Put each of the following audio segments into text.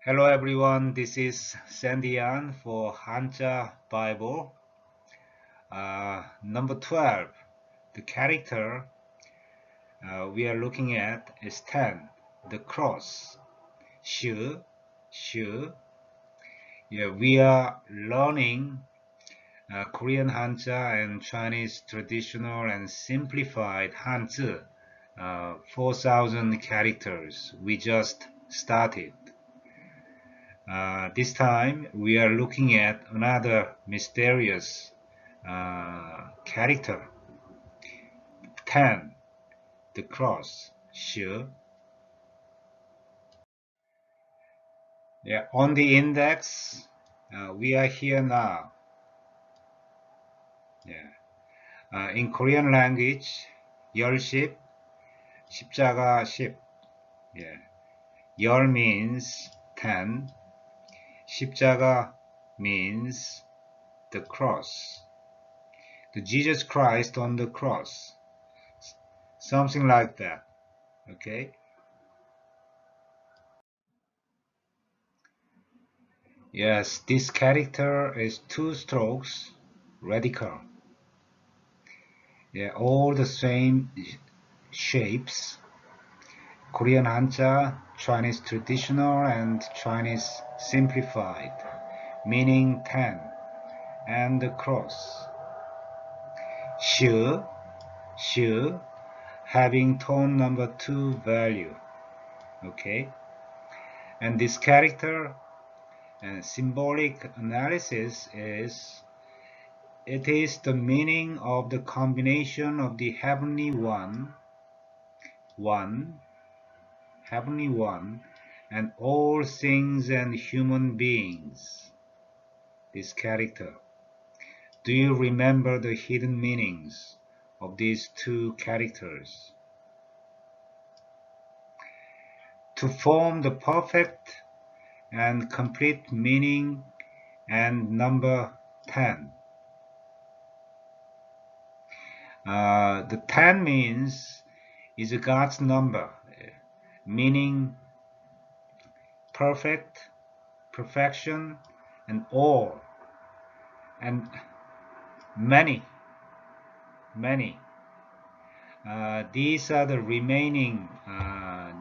Hello everyone, this is Sandian for Hanja Bible. Number 12, the character we are looking at is 10, the cross. Shu, Shu. Yeah, we are learning Korean Hanja and Chinese traditional and simplified Hanzi, 4,000 characters. We just started. This time we are looking at another mysterious character, 10, the cross, Shu. Yeah, on the index, we are here now. Yeah. In Korean language, 열십, 십자가 10. Yeah. 열 means 10, 십자가 means the cross, the Jesus Christ on the cross, something like that. Okay. Yes, this character is two strokes, radical. Yeah, all the same shapes. Korean Hanja, Chinese traditional, and Chinese simplified, meaning 10, and the cross. Shu, Shu, having tone number 2 value. Okay, and this character and symbolic analysis is it is the meaning of the combination of the heavenly heavenly one, and all things and human beings. This character. Do you remember the hidden meanings of these two characters? To form the perfect and complete meaning and number 10. The 10 means is God's number, meaning perfect, perfection, and all, and many. These are the remaining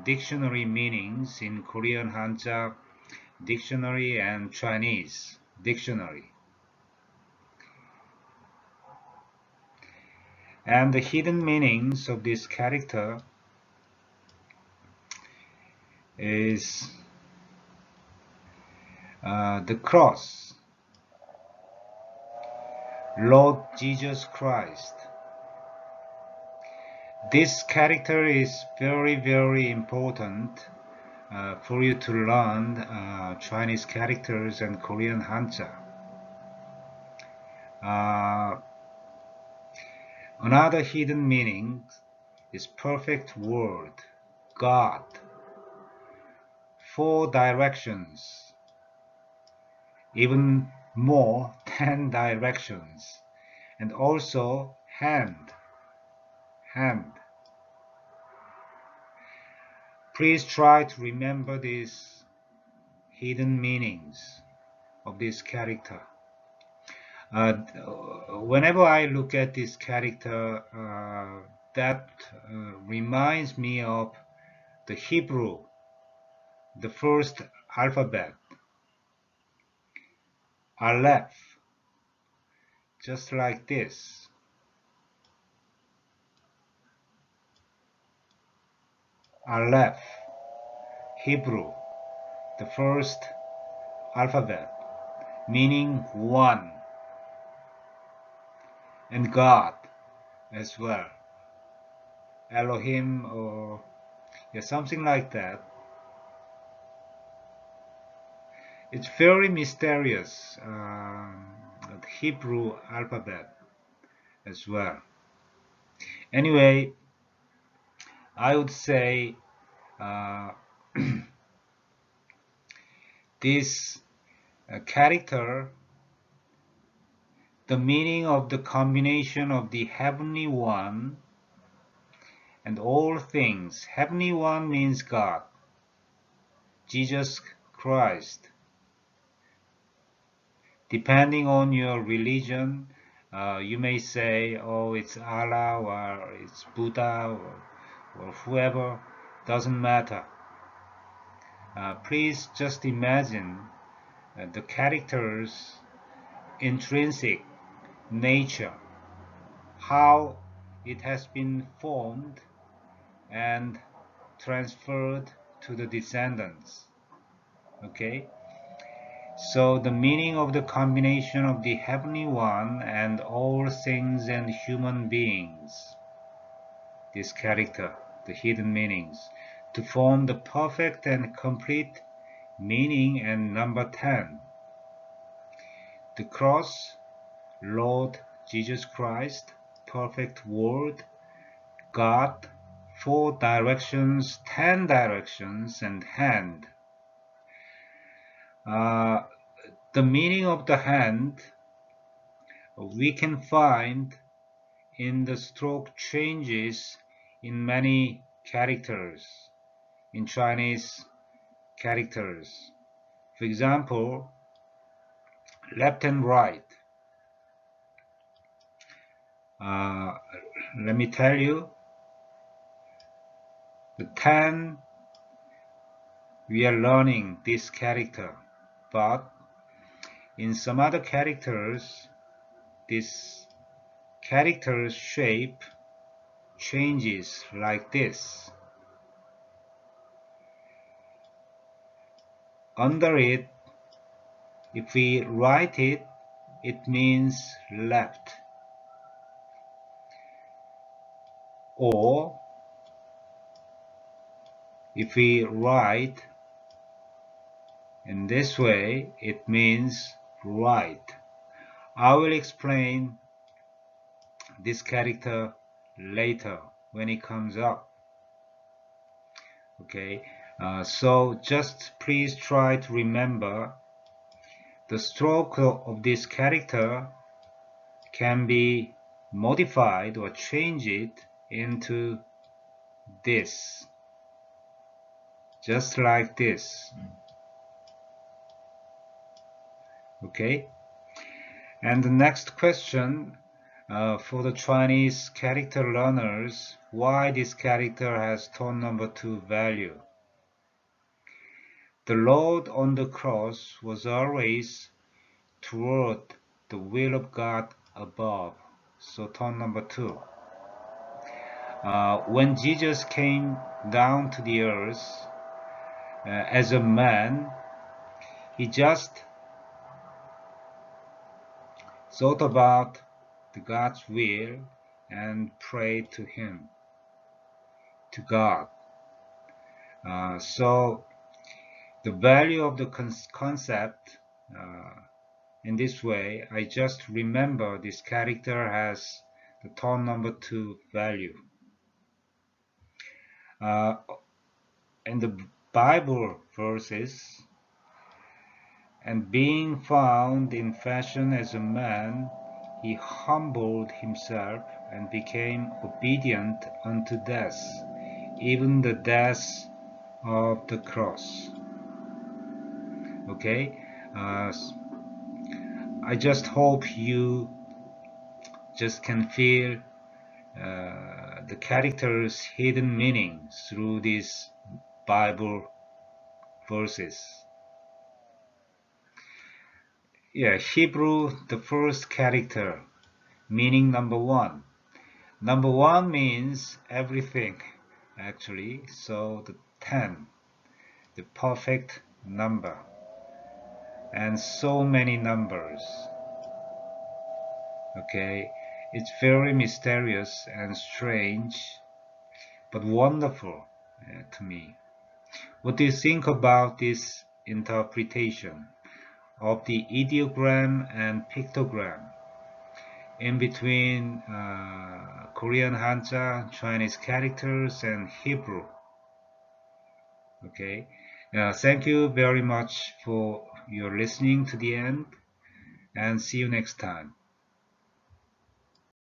dictionary meanings in Korean Hanja dictionary and Chinese dictionary. And the hidden meanings of this character is the cross, Lord Jesus Christ. This character is very, very important for you to learn Chinese characters and Korean Hanja. Another hidden meaning is perfect word, God. 4 directions, even more, 10 directions, and also hand. Please try to remember these hidden meanings of this character. Whenever I look at this character, that reminds me of the Hebrew, the first alphabet, Aleph, just like this. Aleph, Hebrew, the first alphabet, meaning one, and God as well, Elohim, or something like that. It's very mysterious, the Hebrew alphabet as well. Anyway, I would say this character, the meaning of the combination of the heavenly one and all things. Heavenly one means God, Jesus Christ. Depending on your religion, you may say, oh, it's Allah or it's Buddha or whoever, doesn't matter. Please just imagine the character's intrinsic nature, how it has been formed and transferred to the descendants. Okay? So the meaning of the combination of the Heavenly One and all things and human beings, this character, the hidden meanings, to form the perfect and complete meaning and number 10. The cross, Lord Jesus Christ, perfect word, God, 4 directions, 10 directions, and hand. The meaning of the hand we can find in the stroke changes in many characters, in Chinese characters. For example, left and right. Let me tell you, the 10, we are learning this character, but in some other characters, this character's shape changes like this. Under it, if we write it, it means left. Or if we write in this way, it means right. I will explain this character later when it comes up. Okay, so just please try to remember the stroke of this character can be modified or change it into this, just like this. Okay, and the next question for the Chinese character learners, why this character has tone number 2 value. The Lord on the cross was always toward the will of God above, so tone number 2. When Jesus came down to the earth as a man, he just thought about God's will and prayed to him, to God. So the value of the concept in this way, I just remember this character has the tone number 2 value. In the Bible verses, and being found in fashion as a man, he humbled himself and became obedient unto death, even the death of the cross. Okay, I just hope you just can feel the character's hidden meaning through these Bible verses. Yeah, Hebrew, the first character, meaning number 1. Number 1 means everything, actually, so the 10, the perfect number, and so many numbers. Okay, it's very mysterious and strange, but wonderful to me. What do you think about this interpretation of the ideogram and pictogram in between Korean Hanja, Chinese characters, and Hebrew? Okay, thank you very much for your listening to the end, and see you next time.